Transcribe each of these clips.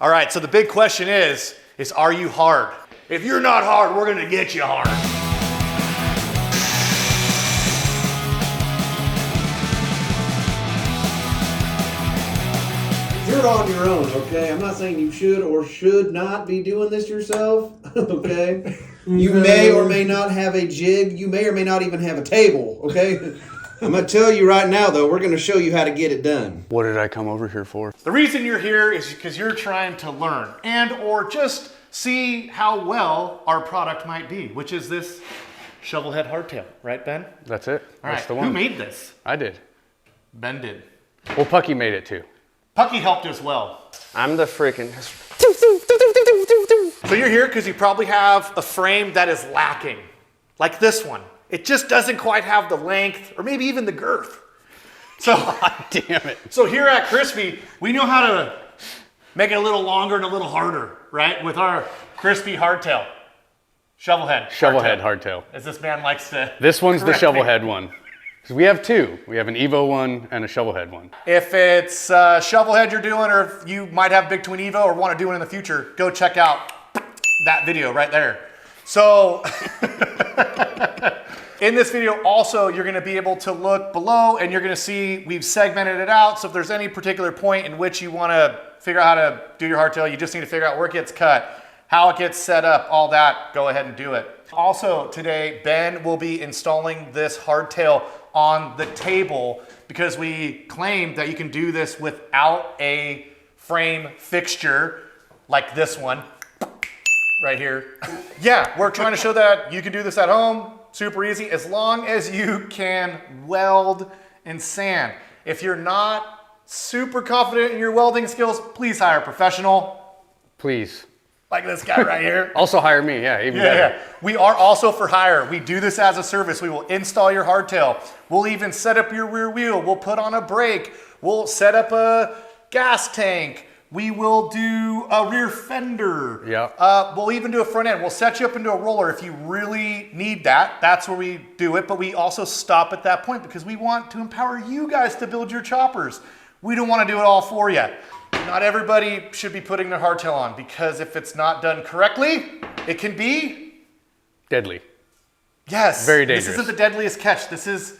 All right, so the big question is are you hard? If you're not hard, we're gonna get you hard. You're on your own, okay? I'm not saying you should or should not be doing this yourself, okay? You may or may not have a jig. You may or may not even have a table, okay? I'm going to tell you right now, though, we're going to show you how to get it done. What did I come over here for? The reason you're here is because you're trying to learn and or just see how well our product might be, which is this Shovelhead Hardtail, right, Ben? That's it. All That's right, the one. who made this? I did. Ben did. Well, Pucky made it too. Pucky helped as well. I'm the freaking... So you're here because you probably have a frame that is lacking, like this one. It just doesn't quite have the length or maybe even the girth. So, God damn it. So here at Krispy, we know how to make it a little longer and a little harder, right? With our Krispy Hardtail. Shovelhead. Shovelhead Hardtail. As this man likes to. This one's the correct me. Shovelhead one. Because we have two. We have an Evo one and a Shovelhead one. If it's Shovelhead you're doing, or if you might have Big Twin Evo or want to do it in the future, go check out that video right there. So in this video also, you're going to be able to look below and you're going to see we've segmented it out. So if there's any particular point in which you want to figure out how to do your hardtail, you just need to figure out where it gets cut, how it gets set up, all that, go ahead and do it. Also today, Ben will be installing this hardtail on the table because we claimed that you can do this without a frame fixture like this one right here. Yeah, we're trying to show that you can do this at home, super easy, as long as you can weld and sand. If you're not super confident in your welding skills, please hire a professional. Please. Like this guy right here. Also hire me, yeah, even better. Yeah. We are also for hire. We do this as a service. We will install your hardtail. We'll even set up your rear wheel. We'll put on a brake. We'll set up a gas tank. We will do a rear fender. Yeah. We'll even do a front end. We'll set you up into a roller if you really need that. That's where we do it. But we also stop at that point because we want to empower you guys to build your choppers. We don't want to do it all for you. Not everybody should be putting their hardtail on because if it's not done correctly, it can be Deadly. Yes. Very dangerous. This isn't the deadliest catch. This is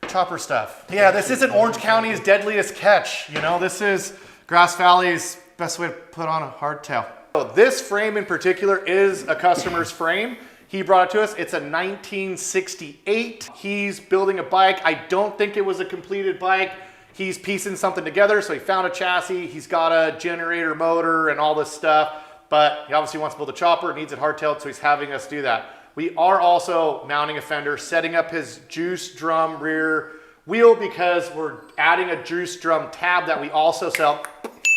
chopper stuff. Yeah, this isn't Orange County's deadliest catch. You know, this is Grass Valley's best way to put on a hardtail. So this frame in particular is a customer's frame. He brought it to us. It's a 1968. He's building a bike. I don't think it was a completed bike. He's piecing something together, so he found a chassis. He's got a generator motor and all this stuff, but he obviously wants to build a chopper, needs it hardtailed, so he's having us do that. We are also mounting a fender, setting up his juice drum rear wheel because we're adding a juice drum tab that we also sell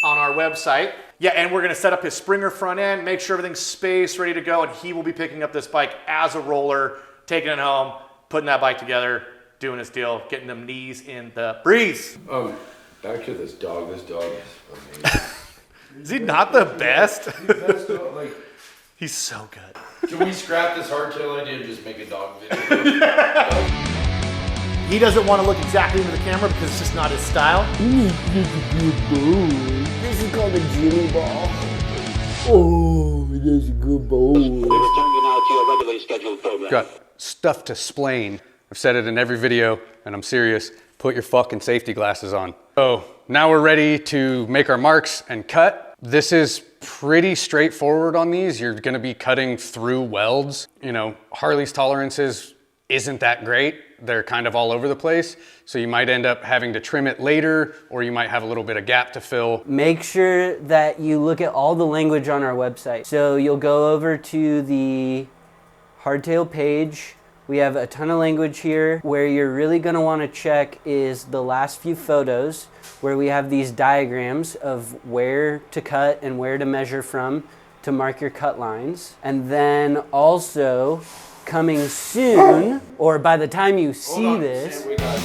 on our website. Yeah, and we're gonna set up his Springer front end, make sure everything's spaced, ready to go, and he will be picking up this bike as a roller, taking it home, putting that bike together, doing his deal, getting them knees in the breeze. Back to this dog. This dog is amazing. Is he not the best? Best dog, like, He's so good. can we scrap this hardtail idea and just make a dog video? He doesn't want to look exactly into the camera because it's just not his style. This is called a Jimmy ball. Oh, that's a good ball. We return you now to your regularly scheduled program. Got stuff to splain. I've said it in every video, and I'm serious. Put your fucking safety glasses on. So now we're ready to make our marks and cut. This is pretty straightforward on these. You're gonna be cutting through welds. You know, Harley's tolerances isn't that great. They're kind of all over the place. So you might end up having to trim it later, or you might have a little bit of gap to fill. Make sure that you look at all the language on our website. So you'll go over to the hardtail page. We have a ton of language here. Where you're really gonna wanna check is the last few photos where we have these diagrams of where to cut and where to measure from to mark your cut lines. And then also coming soon, or by the time you see this, We got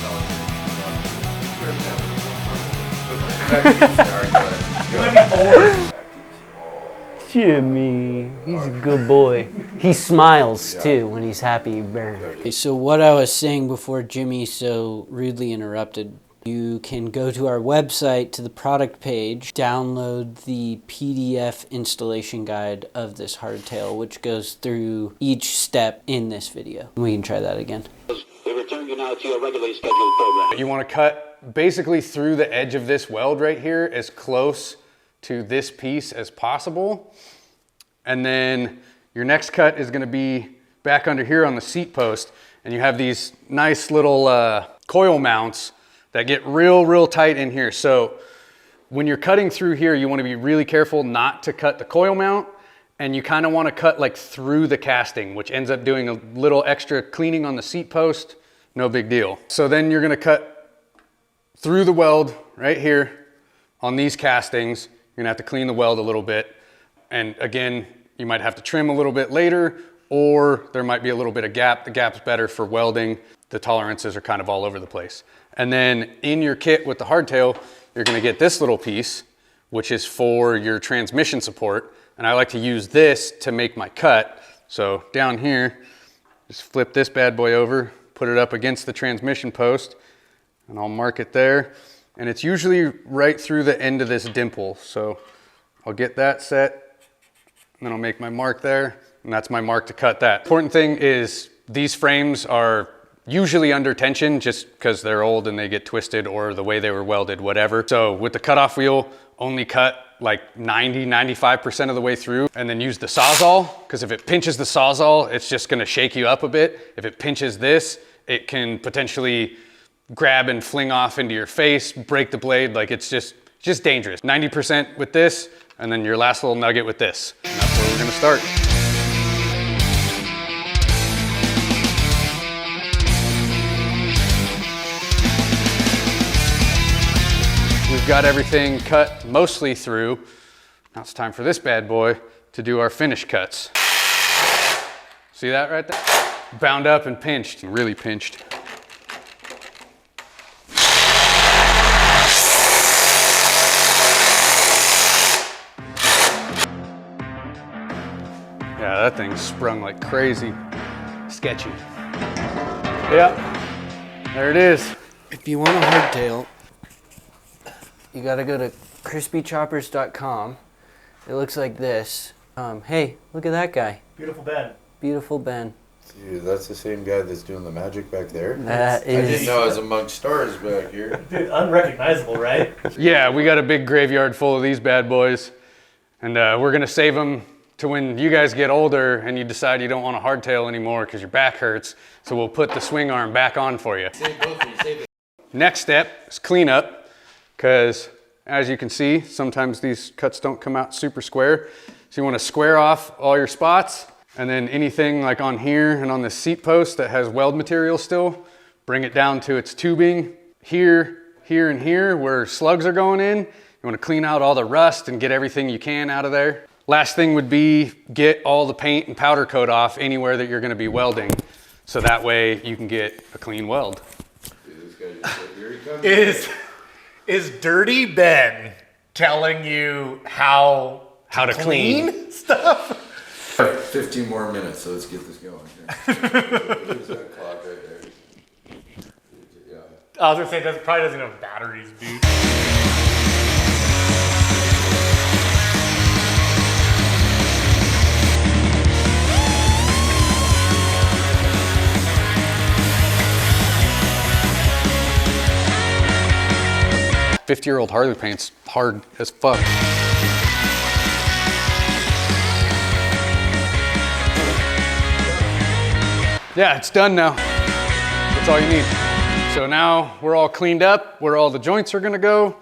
Jimmy, he's a good boy. He smiles too when he's happy. Okay, so what I was saying before Jimmy so rudely interrupted You can go to our website to the product page, download the PDF installation guide of this hardtail, which goes through each step in this video. We can try that again. We return you now to your regularly scheduled program. You want to cut basically through the edge of this weld right here as close to this piece as possible. And then your next cut is going to be back under here on the seat post. And you have these nice little coil mounts that get real tight in here. So when you're cutting through here, you want to be really careful not to cut the coil mount, and you kind of want to cut like through the casting, which ends up doing a little extra cleaning on the seat post. No big deal. So then you're going to cut through the weld right here on these castings. You're going to have to clean the weld a little bit. And again, you might have to trim a little bit later, or there might be a little bit of gap. The gap's better for welding. The tolerances are kind of all over the place. And then in your kit with the hardtail, you're gonna get this little piece, which is for your transmission support. And I like to use this to make my cut. So down here, just flip this bad boy over, put it up against the transmission post, and I'll mark it there. And it's usually right through the end of this dimple. So I'll get that set, and then I'll make my mark there, and that's my mark to cut that. Important thing is these frames are usually under tension just because they're old and they get twisted or the way they were welded, whatever. So with the cutoff wheel, only cut like 95% of the way through, and then use the Sawzall, because if it pinches the Sawzall, it's just gonna shake you up a bit. If it pinches this, it can potentially grab and fling off into your face, break the blade. Like it's just dangerous. 90% with this, and then your last little nugget with this. And that's where we're gonna start. We've got everything cut mostly through. Now it's time for this bad boy to do our finish cuts. See that right there? Bound up and pinched, really pinched. Yeah, that thing sprung like crazy. Sketchy. Yeah, there it is. If you want a hardtail, you gotta go to crispychoppers.com. It looks like this. Hey, look at that guy. Beautiful Ben. Beautiful Ben. Dude, that's the same guy that's doing the magic back there. That I didn't is. know I was amongst stars back here. Dude, unrecognizable, right? Yeah, we got a big graveyard full of these bad boys, and we're gonna save them to when you guys get older and you decide you don't want a hardtail anymore because your back hurts. So we'll put the swing arm back on for you. Save both of you, save it. Next step is cleanup, because as you can see, sometimes these cuts don't come out super square. So you want to square off all your spots, and then anything like on here and on the seat post that has weld material still, bring it down to its tubing. Here, and here where slugs are going in, you want to clean out all the rust and get everything you can out of there. Last thing would be get all the paint and powder coat off anywhere that you're going to be welding, so that way you can get a clean weld. Dude, this guy just said, here he comes. Is Dirty Ben telling you how to clean stuff? 15 more minutes, so let's get this going here. There's that clock right there. Yeah. I was gonna say that probably doesn't have batteries, dude. "50-year-old Harley paint's hard as fuck." Yeah, it's done now. That's all you need. So now we're all cleaned up where all the joints are gonna go.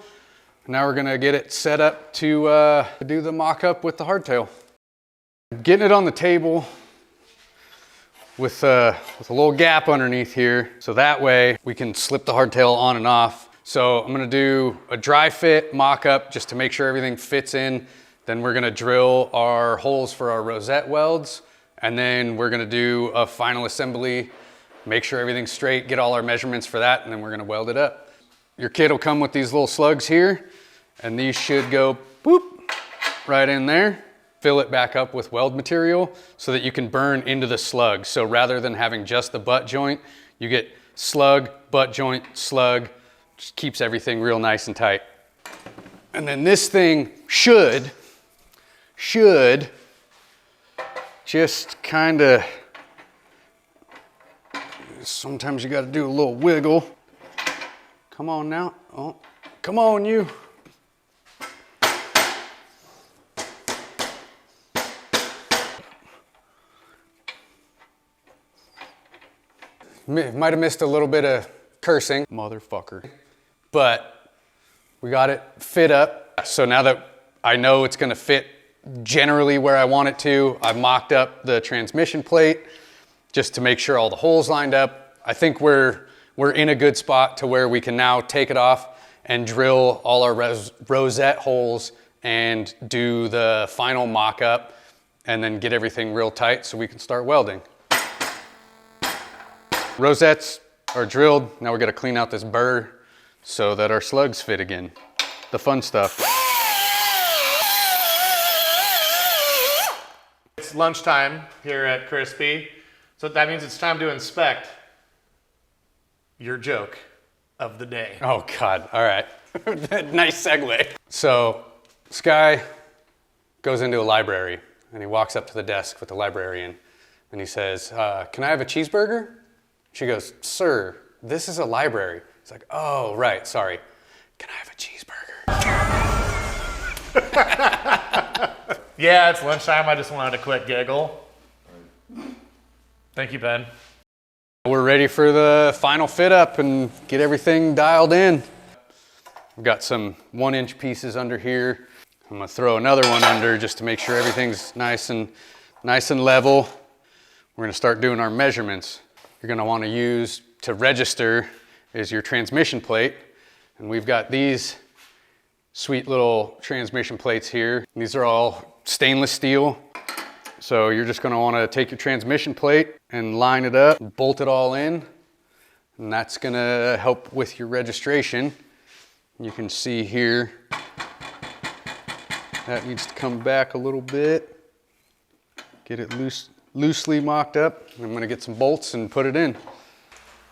Now we're gonna get it set up to do the mock-up with the hardtail. Getting it on the table with a little gap underneath here, so that way we can slip the hardtail on and off. So I'm gonna do a dry fit mock-up just to make sure everything fits in. Then we're gonna drill our holes for our rosette welds, and then we're gonna do a final assembly, make sure everything's straight, get all our measurements for that, and then we're gonna weld it up. Your kit will come with these little slugs here, and these should go boop right in there. Fill it back up with weld material so that you can burn into the slug. So rather than having just the butt joint, you get slug, butt joint, slug, Just keeps everything real nice and tight. And then this thing should just kind of, sometimes you got to do a little wiggle. Come on now. Oh, come on, you. Might have missed a little bit of cursing, motherfucker. But we got it fit up. So now that I know it's gonna fit generally where I want it to, I've mocked up the transmission plate just to make sure all the holes lined up. I think we're in a good spot to where we can now take it off and drill all our rosette holes and do the final mock-up and then get everything real tight so we can start welding. Rosettes are drilled. Now we gotta clean out this burr so that our slugs fit again. The fun stuff. It's lunchtime here at Krispy, so that means it's time to inspect your joke of the day. Oh God, all right. Nice segue. So this guy goes into a library and he walks up to the desk with the librarian and he says, can I have a cheeseburger? She goes, sir, this is a library. He's like, oh, right, sorry. Can I have a cheeseburger? Yeah, it's lunchtime. I just wanted a quick giggle. Thank you, Ben. We're ready for the final fit up and get everything dialed in. We've got some 1-inch pieces under here. I'm gonna throw another one under just to make sure everything's nice and level. We're gonna start doing our measurements. You're gonna wanna use to register is your transmission plate. And we've got these sweet little transmission plates here. These are all stainless steel. So you're just gonna wanna take your transmission plate and line it up, bolt it all in, and that's gonna help with your registration. You can see here, that needs to come back a little bit. Get it loosely mocked up. I'm gonna get some bolts and put it in.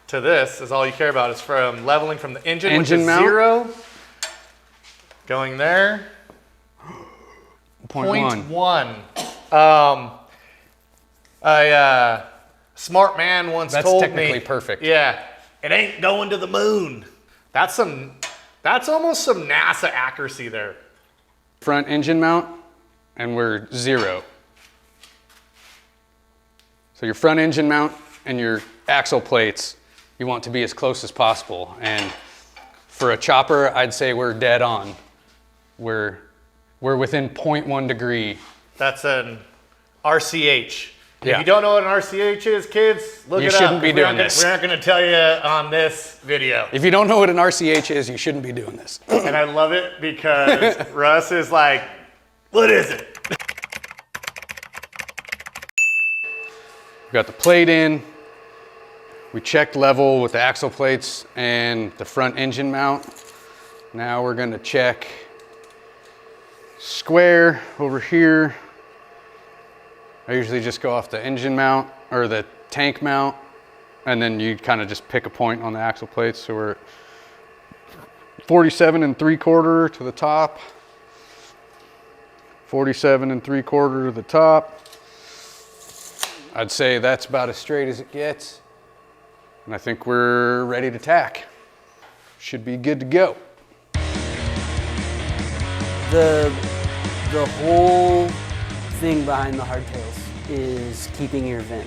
To this is all you care about is from leveling from the engine which Engine is mount. 0, going there. 0.1. A smart man once That's told me. technically perfect. Yeah, it ain't going to the moon. That's almost some NASA accuracy there. Front engine mount, and we're 0. So your front engine mount and your axle plates, you want to be as close as possible. And for a chopper, I'd say we're dead on. We're within 0.1 degree. That's an RCH. Yeah. If you don't know what an RCH is, kids, look You it up. shouldn't be doing this. We're not going to tell you on this video. If you don't know what an RCH is, you shouldn't be doing this. And I love it because Russ is like, what is it? We got the plate in. We checked level with the axle plates and the front engine mount. Now we're gonna check square over here. I usually just go off the engine mount or the tank mount, and then you kind of just pick a point on the axle plates. So we're at 47 3/4 to the top, 47 3/4 to the top. I'd say that's about as straight as it gets. And I think we're ready to tack. Should be good to go. The whole thing behind the hardtails is keeping your vent.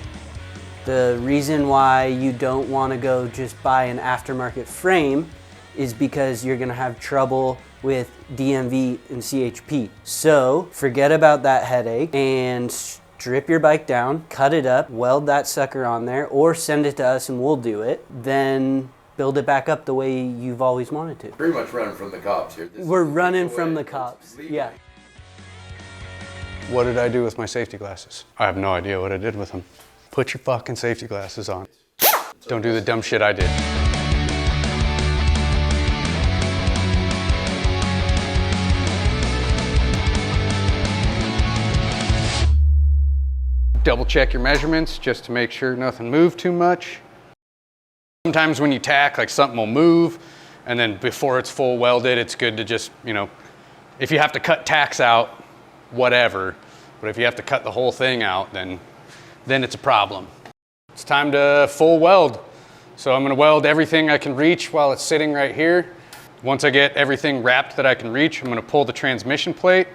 The reason why you don't want to go just buy an aftermarket frame is because you're going to have trouble with DMV and CHP. So forget about that headache and strip your bike down, cut it up, weld that sucker on there, or send it to us and we'll do it. Then build it back up the way you've always wanted to. Pretty much running from the cops here. We're running from the cops. Yeah. What did I do with my safety glasses? I have no idea what I did with them. Put your fucking safety glasses on. Don't do the dumb shit I did. Double check your measurements just to make sure nothing moved too much. Sometimes when you tack, like something will move And then before it's full welded, it's good to just, you know, if you have to cut tacks out, whatever. But if you have to cut the whole thing out, then it's a problem. It's time to full weld. So I'm gonna weld everything I can reach while it's sitting right here. Once I get everything wrapped that I can reach, I'm gonna pull the transmission plate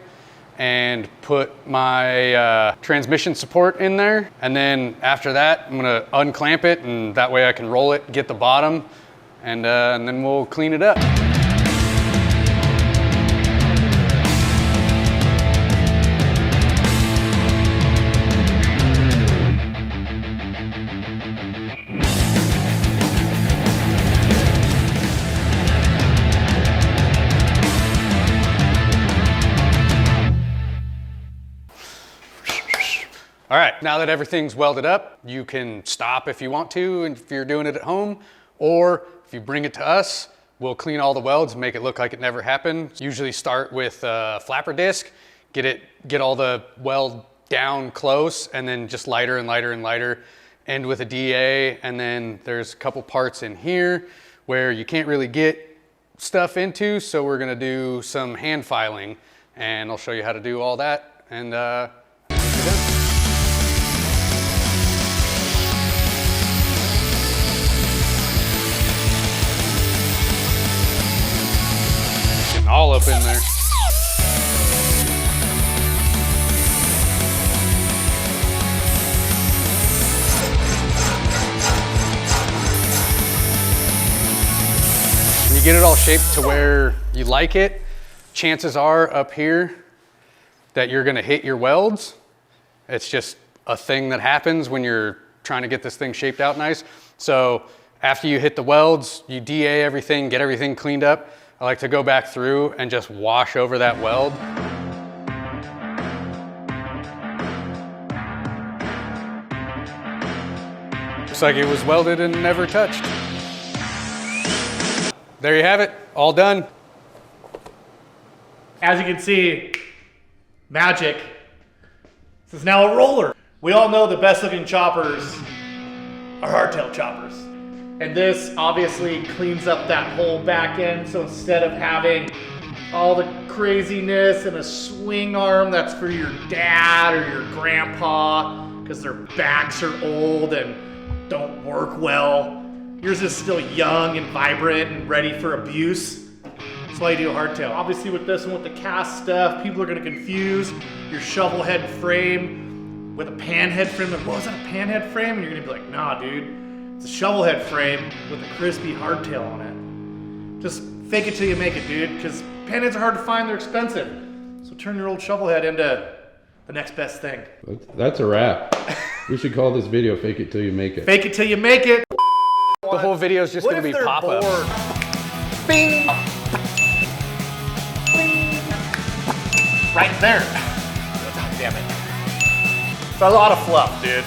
and put my transmission support in there. And then after that, I'm gonna unclamp it, and that way I can roll it, get the bottom, and then we'll clean it up. All right, now that everything's welded up, you can stop if you want to, and if you're doing it at home, or if you bring it to us, we'll clean all the welds and make it look like it never happened. Usually start with a flapper disc, get all the weld down close, and then just lighter and lighter and lighter, end with a DA, and then there's a couple parts in here where you can't really get stuff into, so we're gonna do some hand filing, and I'll show you how to do all that, and all up in there. When you get it all shaped to where you like it, chances are up here that you're gonna hit your welds. It's just a thing that happens when you're trying to get this thing shaped out nice. So after you hit the welds, you DA everything, get everything cleaned up. I like to go back through and just wash over that weld. Looks like it was welded and never touched. There you have it, all done. As you can see, magic. This is now a roller. We all know the best looking choppers are hardtail choppers. And this obviously cleans up that whole back end. So instead of having all the craziness and a swing arm that's for your dad or your grandpa because their backs are old and don't work well, yours is still young and vibrant and ready for abuse. That's why you do a hardtail. Obviously with this one, with the cast stuff, people are gonna confuse your shovelhead frame with a panhead frame. Like, well, is that a panhead frame? And you're gonna be like, nah, dude. It's a shovelhead frame with a Krispy Hardtail on it. Just fake it till you make it, dude, because panheads are hard to find, they're expensive. So turn your old shovelhead into the next best thing. That's a wrap. We should call this video Fake It Till You Make It. Fake it till you make it. The whole video is just gonna be pop-up. Bing! Bing! Right there. Oh, damn it. It's a lot of fluff, dude.